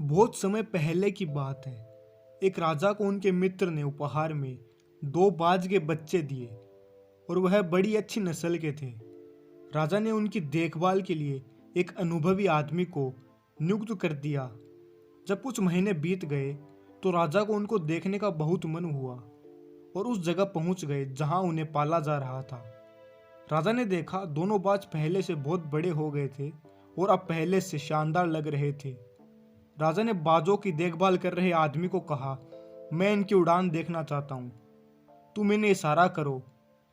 बहुत समय पहले की बात है। एक राजा को उनके मित्र ने उपहार में 2 बाज के बच्चे दिए और वह बड़ी अच्छी नस्ल के थे। राजा ने उनकी देखभाल के लिए एक अनुभवी आदमी को नियुक्त कर दिया। जब कुछ महीने बीत गए तो राजा को उनको देखने का बहुत मन हुआ और उस जगह पहुंच गए जहां उन्हें पाला जा रहा था। राजा ने देखा दोनों बाज पहले से बहुत बड़े हो गए थे और अब पहले से शानदार लग रहे थे। राजा ने बाजों की देखभाल कर रहे आदमी को कहा, मैं इनकी उड़ान देखना चाहता हूँ, तुम इन्हें इशारा करो।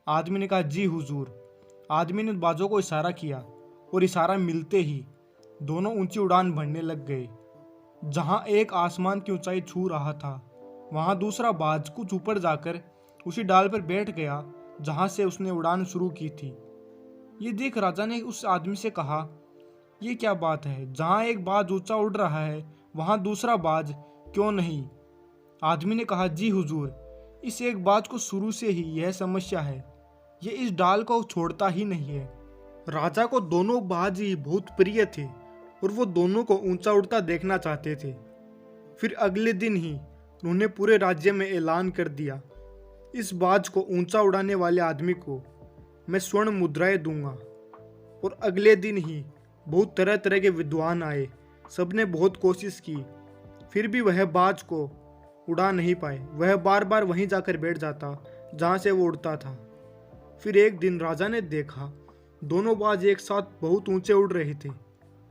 आदमी ने कहा, जी हुजूर। आदमी ने बाजों को इशारा किया और इशारा मिलते ही दोनों ऊंची उड़ान भरने लग गए। जहां एक आसमान की ऊंचाई छू रहा था वहां दूसरा बाज कुछ ऊपर जाकर उसी डाल पर बैठ गया जहां से उसने उड़ान शुरू की थी। ये देख राजा ने उस आदमी से कहा, ये क्या बात है, जहां एक बाज ऊंचा उड़ रहा है वहां दूसरा बाज क्यों नहीं? आदमी ने कहा, जी हुजूर, इस एक बाज को शुरू से ही यह समस्या है, ये इस डाल को छोड़ता ही नहीं है। राजा को दोनों बाज ही बहुत प्रिय थे और वो दोनों को ऊंचा उड़ता देखना चाहते थे। फिर अगले दिन ही उन्होंने पूरे राज्य में ऐलान कर दिया, इस बाज को ऊंचा उड़ाने वाले आदमी को मैं स्वर्ण मुद्राएं दूंगा। और अगले दिन ही बहुत तरह तरह के विद्वान आए, सबने बहुत कोशिश की, फिर भी वह बाज को उड़ा नहीं पाए। वह बार बार वहीं जाकर बैठ जाता जहां से वो उड़ता था। फिर एक दिन राजा ने देखा दोनों बाज एक साथ बहुत ऊंचे उड़ रहे थे।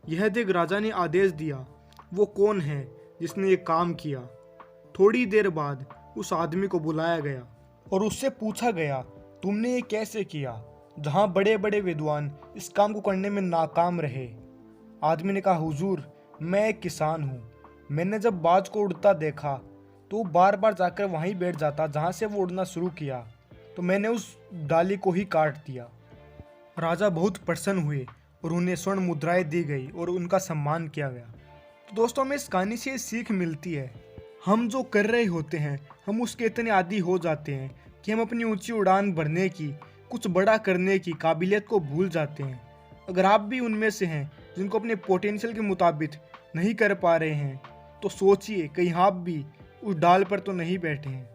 यह देख राजा ने आदेश दिया, वो कौन है जिसने ये काम किया? थोड़ी देर बाद उस आदमी को बुलाया गया और उससे पूछा गया, तुमने ये कैसे किया जहां बड़े बड़े विद्वान इस काम को करने में नाकाम रहे? आदमी ने कहा, हुजूर, मैं एक किसान हूँ। मैंने जब बाज को उड़ता देखा तो बार बार जाकर वहीं बैठ जाता जहां से वो उड़ना शुरू किया, तो मैंने उस डाली को ही काट दिया। राजा बहुत प्रसन्न हुए और उन्हें स्वर्ण मुद्राएं दी गई और उनका सम्मान किया गया। तो दोस्तों, हमें इस कहानी से सीख मिलती है, हम जो कर रहे होते हैं हम उसके इतने आदी हो जाते हैं कि हम अपनी ऊंची उड़ान भरने की, कुछ बड़ा करने की काबिलियत को भूल जाते हैं। अगर आप भी उनमें से हैं जिनको अपने पोटेंशियल के मुताबिक नहीं कर पा रहे हैं तो सोचिए कहीं आप भी उस डाल पर तो नहीं बैठे हैं।